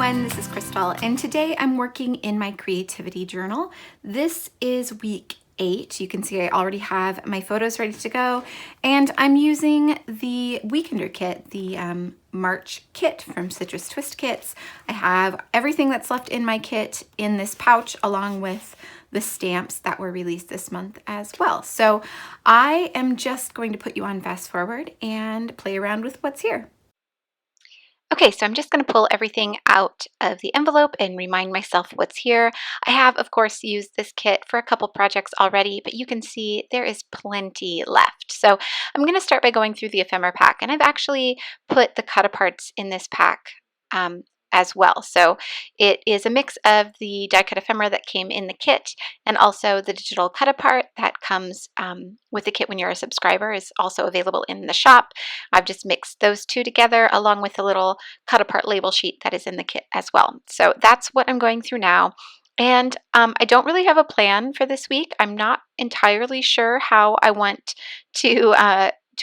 everyone, this is Crystal, and today I'm working in my creativity journal. This is week 8. You can see I already have my photos ready to go, and I'm using the Weekender kit, the March kit from Citrus Twist Kits. I have everything that's left in my kit in this pouch, along with the stamps that were released this month as well. So I am just going to put you on fast forward and play around with what's here. Okay, so I'm just going to pull everything out of the envelope and remind myself what's here. I have, of course, used this kit for a couple projects already, but you can see there is plenty left. So I'm going to start by going through the ephemera pack, and I've actually put the cut-aparts in this pack as well. So it is a mix of the die cut ephemera that came in the kit, and also the digital cut apart that comes with the kit when you're a subscriber is also available in the shop. I've just mixed those two together along with the little cut apart label sheet that is in the kit as well. So that's what I'm going through now. And I don't really have a plan for this week. I'm not entirely sure how I want to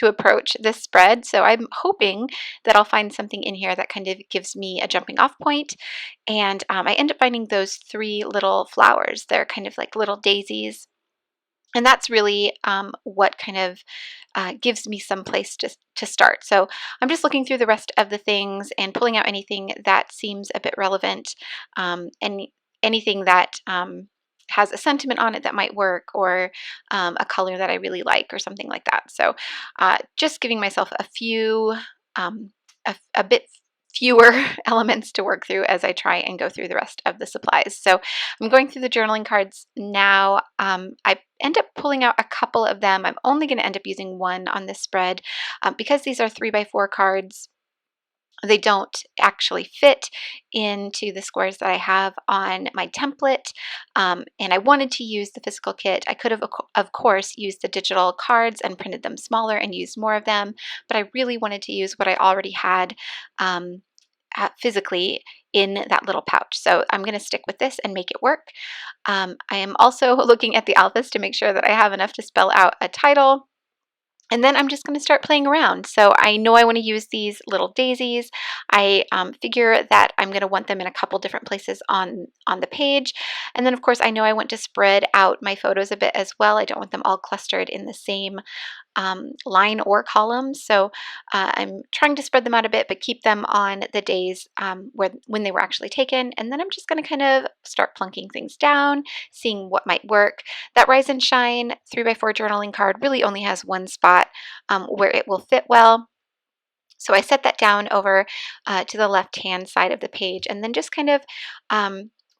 approach this spread. So I'm hoping that I'll find something in here that kind of gives me a jumping off point. And I end up finding those 3 little flowers. They're kind of like little daisies. And that's really what kind of gives me some place to start. So I'm just looking through the rest of the things and pulling out anything that seems a bit relevant, and anything that has a sentiment on it that might work, or a color that I really like, or something like that. So just giving myself a few, a bit fewer elements to work through as I try and go through the rest of the supplies. So I'm going through the journaling cards now. I end up pulling out a couple of them. I'm only going to end up using one on this spread because these are 3x4 cards. They don't actually fit into the squares that I have on my template, and I wanted to use the physical kit. I could have, of course, used the digital cards and printed them smaller and used more of them, but I really wanted to use what I already had physically in that little pouch. So I'm going to stick with this and make it work. I am also looking at the alphas to make sure that I have enough to spell out a title. And then I'm just going to start playing around. So I know I want to use these little daisies. I figure that I'm going to want them in a couple different places on the page. And then, of course, I know I want to spread out my photos a bit as well. I don't want them all clustered in the same line or column. So I'm trying to spread them out a bit, but keep them on the days when they were actually taken. And then I'm just going to kind of start plunking things down, seeing what might work. That Rise and Shine 3x4 journaling card really only has one spot where it will fit well. So I set that down over to the left-hand side of the page, and then just kind of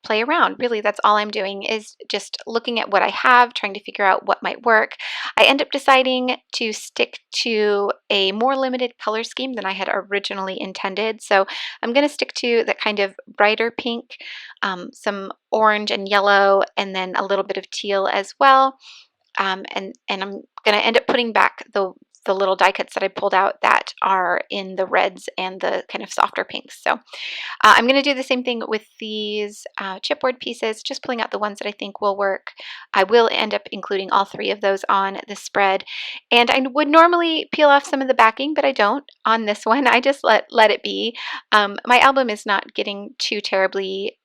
play around. Really, that's all I'm doing, is just looking at what I have, trying to figure out what might work. I end up deciding to stick to a more limited color scheme than I had originally intended. So I'm going to stick to that kind of brighter pink, some orange and yellow, and then a little bit of teal as well. And I'm going to end up putting back the little die cuts that I pulled out that are in the reds and the kind of softer pinks. So I'm going to do the same thing with these chipboard pieces, just pulling out the ones that I think will work. I will end up including all 3 of those on the spread. And I would normally peel off some of the backing, but I don't on this one. I just let it be. My album is not getting too terribly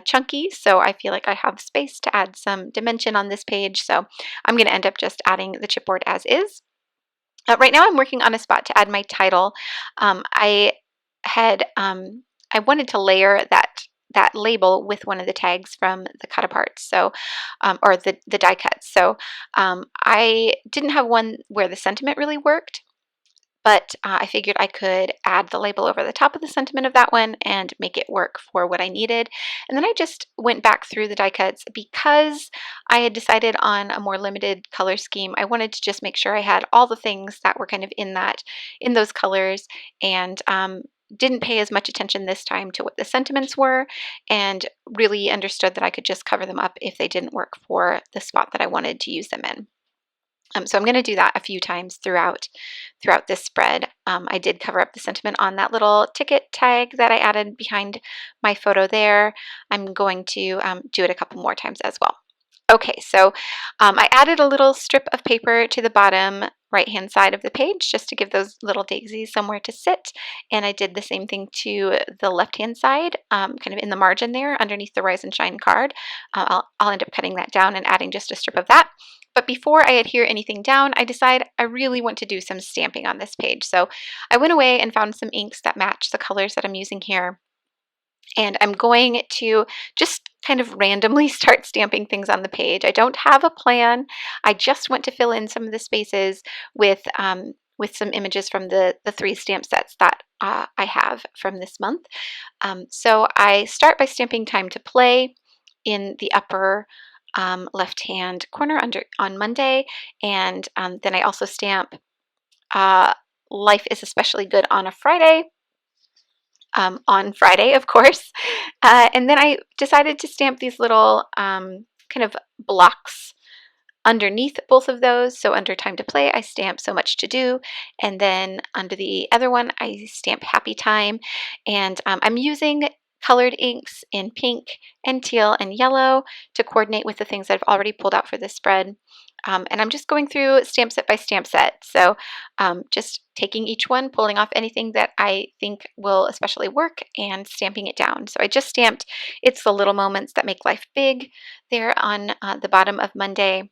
chunky, so I feel like I have space to add some dimension on this page. So I'm going to end up just adding the chipboard as is. Right now I'm working on a spot to add my title. I wanted to layer that label with one of the tags from the cut aparts, so or the die cuts. So I didn't have one where the sentiment really worked, but I figured I could add the label over the top of the sentiment of that one and make it work for what I needed. And then I just went back through the die cuts because I had decided on a more limited color scheme. I wanted to just make sure I had all the things that were kind of in those colors, and didn't pay as much attention this time to what the sentiments were, and really understood that I could just cover them up if they didn't work for the spot that I wanted to use them in. So I'm going to do that a few times throughout this spread. I did cover up the sentiment on that little ticket tag that I added behind my photo there. I'm going to do it a couple more times as well. Okay, so I added a little strip of paper to the bottom right-hand side of the page just to give those little daisies somewhere to sit. And I did the same thing to the left-hand side, kind of in the margin there underneath the Rise and Shine card. I'll end up cutting that down and adding just a strip of that. But before I adhere anything down, I decide I really want to do some stamping on this page. So I went away and found some inks that match the colors that I'm using here. And I'm going to just kind of randomly start stamping things on the page. I don't have a plan. I just want to fill in some of the spaces with some images from the 3 stamp sets that I have from this month. So I start by stamping Time to Play in the upper left-hand corner on Monday, and then I also stamp uh, Life is Especially Good on a Friday, on Friday, of course. And then I decided to stamp these little kind of blocks underneath both of those. So under Time to Play, I stamp So Much to Do. And then under the other one, I stamp Happy Time. And I'm using colored inks in pink and teal and yellow to coordinate with the things that I've already pulled out for this spread. And I'm just going through stamp set by stamp set. So just taking each one, pulling off anything that I think will especially work, and stamping it down. So I just stamped It's the Little Moments That Make Life Big there on the bottom of Monday.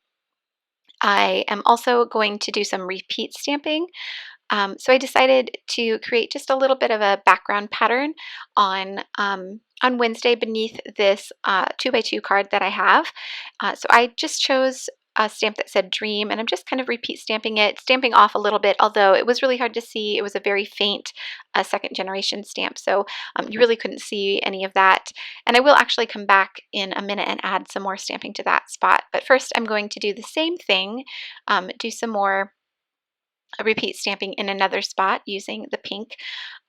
I am also going to do some repeat stamping. So I decided to create just a little bit of a background pattern on Wednesday beneath this 2x2 card that I have. So I just chose a stamp that said Dream, and I'm just kind of repeat stamping it, stamping off a little bit, although it was really hard to see. It was a very faint second generation stamp, so you really couldn't see any of that. And I will actually come back in a minute and add some more stamping to that spot. But first I'm going to do the same thing, do some more repeat stamping in another spot using the pink.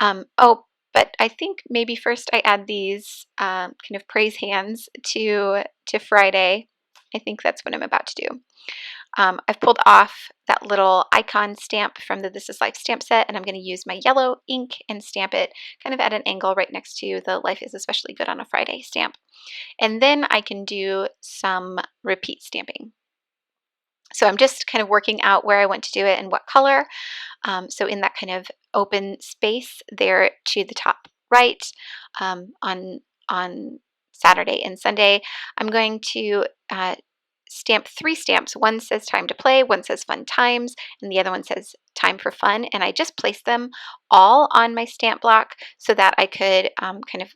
Oh, but I think maybe first I add these kind of praise hands to Friday. I think that's what I'm about to do. I've pulled off that little icon stamp from the This Is Life stamp set, and I'm going to use my yellow ink and stamp it kind of at an angle right next to the Life is Especially Good on a Friday stamp. And then I can do some repeat stamping. So I'm just kind of working out where I want to do it and what color. So in that kind of open space there to the top right, on Saturday and Sunday, I'm going to stamp 3 stamps. One says Time to Play, one says Fun Times, and the other one says Time for Fun. And I just placed them all on my stamp block so that I could kind of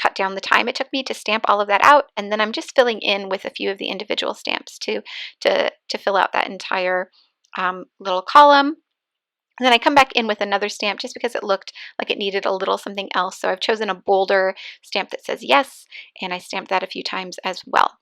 cut down the time it took me to stamp all of that out, and then I'm just filling in with a few of the individual stamps to fill out that entire little column. And then I come back in with another stamp just because it looked like it needed a little something else. So I've chosen a bolder stamp that says Yes, and I stamped that a few times as well.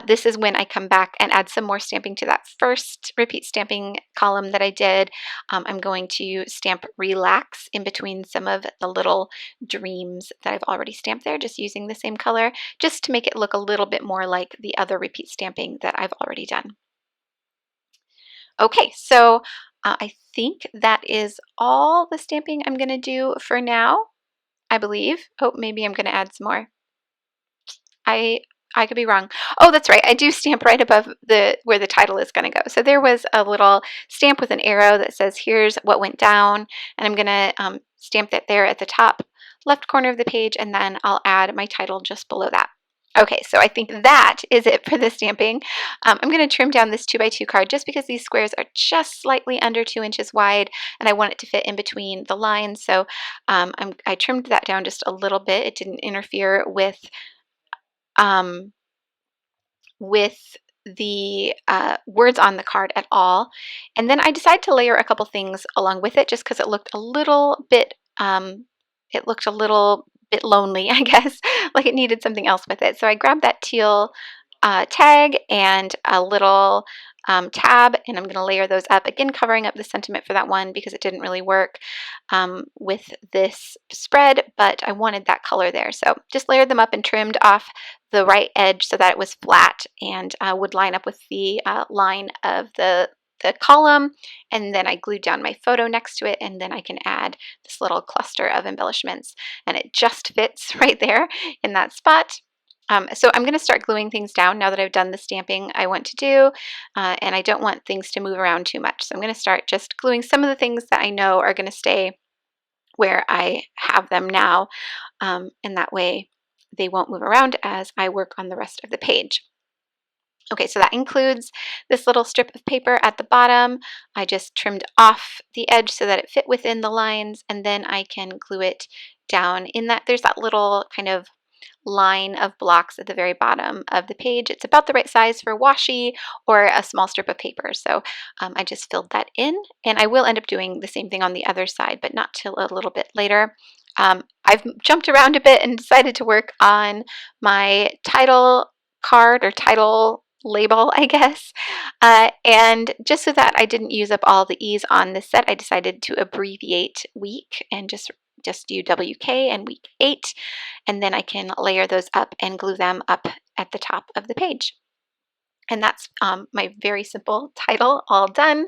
This is when I come back and add some more stamping to that first repeat stamping column that I did. I'm going to stamp Relax in between some of the little dreams that I've already stamped there, just using the same color, just to make it look a little bit more like the other repeat stamping that I've already done. Okay, so I think that is all the stamping I'm going to do for now, I believe. Oh, maybe I'm going to add some more. I could be wrong. Oh, that's right. I do stamp right above where the title is going to go. So there was a little stamp with an arrow that says, here's what went down. And I'm going to stamp that there at the top left corner of the page, and then I'll add my title just below that. Okay, so I think that is it for the stamping. I'm going to trim down this 2x2 card just because these squares are just slightly under 2 inches wide, and I want it to fit in between the lines. So I trimmed that down just a little bit. It didn't interfere with the words on the card at all. And then I decided to layer a couple things along with it just because it looked a little bit lonely, I guess, like it needed something else with it. So I grabbed that teal tag and a little tab, and I'm going to layer those up, again covering up the sentiment for that one because it didn't really work with this spread, but I wanted that color there. So just layered them up and trimmed off the right edge so that it was flat and would line up with the line of the column, and then I glued down my photo next to it, and then I can add this little cluster of embellishments, and it just fits right there in that spot. So I'm going to start gluing things down now that I've done the stamping I want to do, and I don't want things to move around too much. So I'm going to start just gluing some of the things that I know are going to stay where I have them now, and that way they won't move around as I work on the rest of the page. Okay, so that includes this little strip of paper at the bottom. I just trimmed off the edge so that it fit within the lines, and then I can glue it down in that. There's that little kind of line of blocks at the very bottom of the page. It's about the right size for washi or a small strip of paper. So I just filled that in, and I will end up doing the same thing on the other side, but not till a little bit later. I've jumped around a bit and decided to work on my title card or title label, I guess. And just so that I didn't use up all the E's on this set, I decided to abbreviate week and just do WK and week 8, and then I can layer those up and glue them up at the top of the page. And that's my very simple title all done.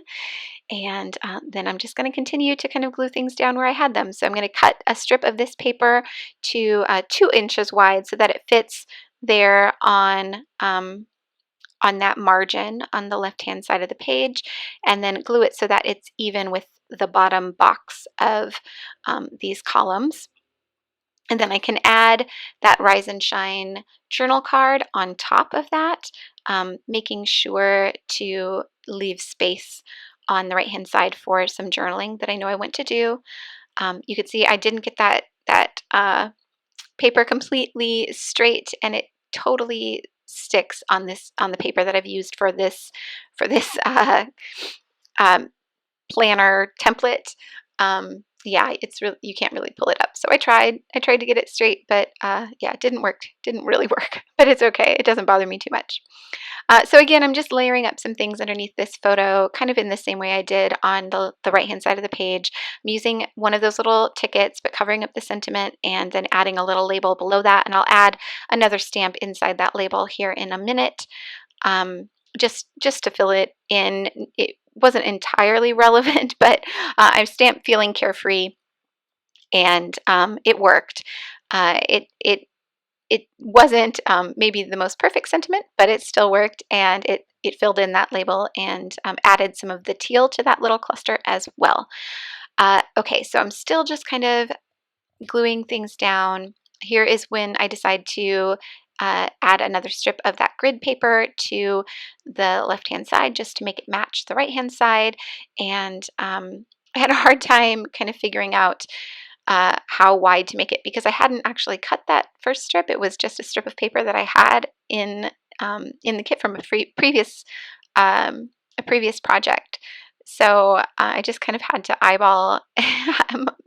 And then I'm just going to continue to kind of glue things down where I had them. So I'm going to cut a strip of this paper to 2 inches wide so that it fits there on that margin on the left-hand side of the page, and then glue it so that it's even with the bottom box of these columns. And then I can add that Rise and Shine journal card on top of that, making sure to leave space on the right-hand side for some journaling that I know I want to do. You can see I didn't get that paper completely straight, and it totally sticks on the paper that I've used for this um, planner template. Yeah, it's really, you can't really pull it up. So I tried to get it straight, but yeah, it didn't really work, but it's okay. It doesn't bother me too much. So again, I'm just layering up some things underneath this photo, kind of in the same way I did on the right-hand side of the page. I'm using one of those little tickets, but covering up the sentiment and then adding a little label below that. And I'll add another stamp inside that label here in a minute, just to fill it in. It wasn't entirely relevant, but I stamped feeling carefree, and it worked. It wasn't maybe the most perfect sentiment, but it still worked, and it filled in that label and added some of the teal to that little cluster as well. Okay, so I'm still just kind of gluing things down. Here is when I decide to add another strip of that grid paper to the left-hand side just to make it match the right-hand side. And I had a hard time kind of figuring out how wide to make it because I hadn't actually cut that first strip. It was just a strip of paper that I had in the kit from a previous project. So I just kind of had to eyeball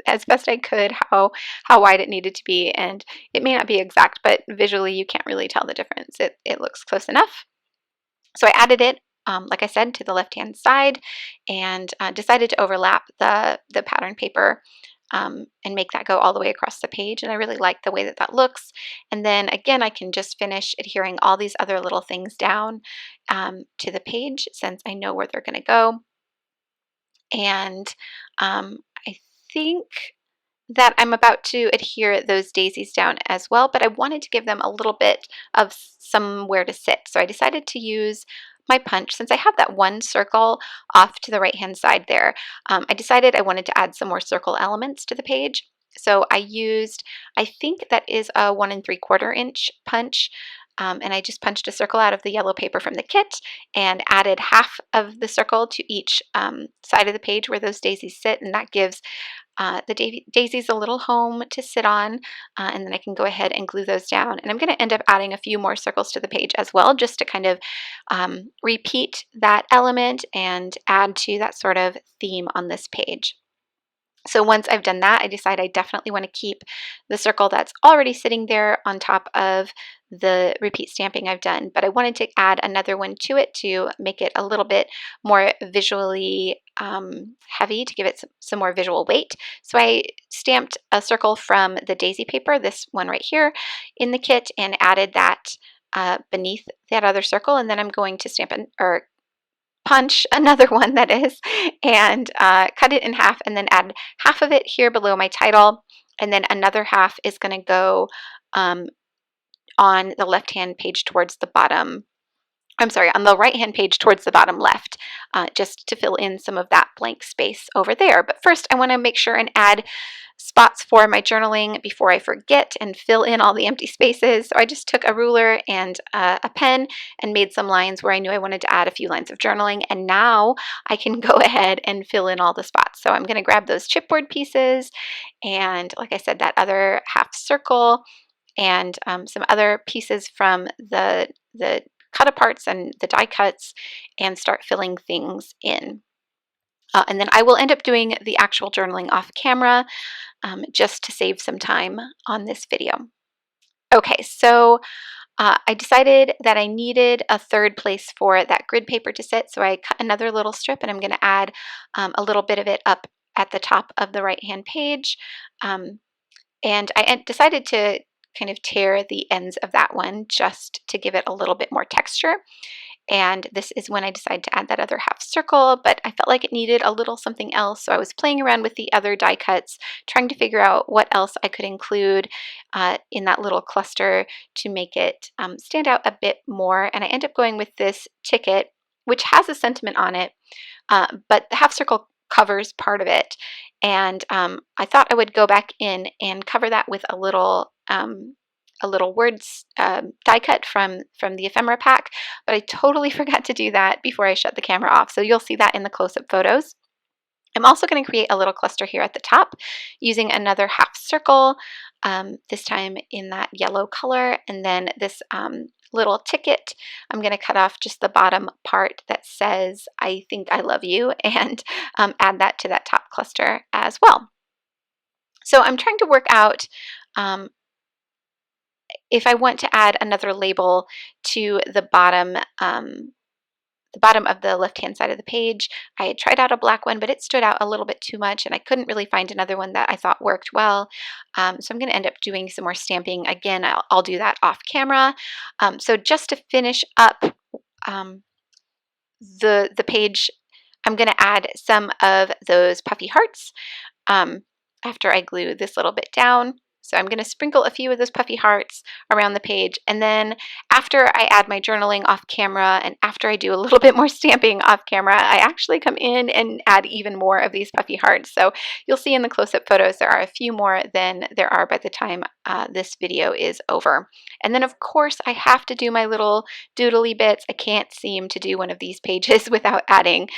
as best I could how wide it needed to be, and it may not be exact, but visually you can't really tell the difference. It looks close enough. So I added it, like I said, to the left-hand side, and decided to overlap the pattern paper and make that go all the way across the page. And I really like the way that that looks. And then again, I can just finish adhering all these other little things down to the page since I know where they're going to go. And I think that I'm about to adhere those daisies down as well, but I wanted to give them a little bit of somewhere to sit. So I decided to use my punch. Since I have that one circle off to the right hand side there, I decided I wanted to add some more circle elements to the page. So I used, I think that is a 1 3/4 inch punch. And I just punched a circle out of the yellow paper from the kit and added half of the circle to each side of the page where those daisies sit, and that gives the daisies a little home to sit on, and then I can go ahead and glue those down. And I'm going to end up adding a few more circles to the page as well, just to kind of repeat that element and add to that sort of theme on this page. So once I've done that, I decide I definitely want to keep the circle that's already sitting there on top of the repeat stamping I've done, but I wanted to add another one to it to make it a little bit more visually heavy, to give it some more visual weight. So I stamped a circle from the daisy paper, this one right here in the kit, and added that beneath that other circle, and then I'm going to stamp or punch another one, that is, and cut it in half, and then add half of it here below my title, and then another half is going to go on the left-hand page towards the bottom. I'm sorry, on the right-hand page towards the bottom left, just to fill in some of that blank space over there. But first, I want to make sure and add spots for my journaling before I forget and fill in all the empty spaces. So I just took a ruler and a pen and made some lines where I knew I wanted to add a few lines of journaling. And now I can go ahead and fill in all the spots. So I'm going to grab those chipboard pieces and, like I said, that other half circle and some other pieces from the cut aparts and the die cuts and start filling things in. And then I will end up doing the actual journaling off camera just to save some time on this video. Okay, so I decided that I needed a third place for that grid paper to sit, so I cut another little strip and I'm going to add a little bit of it up at the top of the right-hand page. And I decided to kind of tear the ends of that one just to give it a little bit more texture. And this is when I decided to add that other half circle, but I felt like it needed a little something else. So I was playing around with the other die cuts, trying to figure out what else I could include in that little cluster to make it stand out a bit more. And I end up going with this ticket, which has a sentiment on it, but the half circle covers part of it. And I thought I would go back in and cover that with a little words die cut from the ephemera pack, but I totally forgot to do that before I shut the camera off. So you'll see that in the close-up photos. I'm also going to create a little cluster here at the top using another half circle, this time in that yellow color, and then this little ticket. I'm going to cut off just the bottom part that says "I think I love you" and add that to that top cluster as well. So I'm trying to work out if I want to add another label to the bottom of the left-hand side of the page. I had tried out a black one, but it stood out a little bit too much, and I couldn't really find another one that I thought worked well. So I'm going to end up doing some more stamping. Again, I'll do that off camera. So just to finish up the page, I'm going to add some of those puffy hearts after I glue this little bit down. So I'm going to sprinkle a few of those puffy hearts around the page, and then after I add my journaling off camera and after I do a little bit more stamping off camera, I actually come in and add even more of these puffy hearts. So you'll see in the close-up photos there are a few more than there are by the time this video is over. And then of course I have to do my little doodly bits. I can't seem to do one of these pages without adding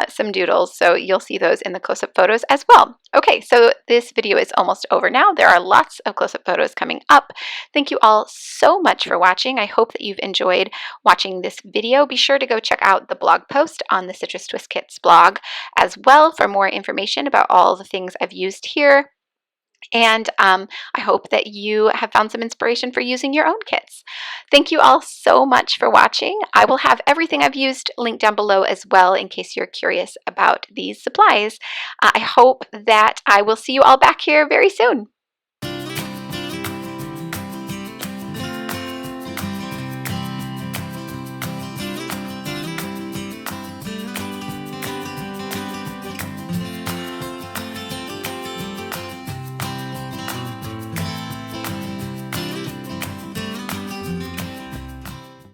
some doodles, so you'll see those in the close-up photos as well. Okay, so this video is almost over now. There are lots of close-up photos coming up. Thank you all so much for watching. I hope that you've enjoyed watching this video. Be sure to go check out the blog post on the Citrus Twist Kits blog as well for more information about all the things I've used here. And I hope that you have found some inspiration for using your own kits. Thank you all so much for watching. I will have everything I've used linked down below as well in case you're curious about these supplies. I hope that I will see you all back here very soon.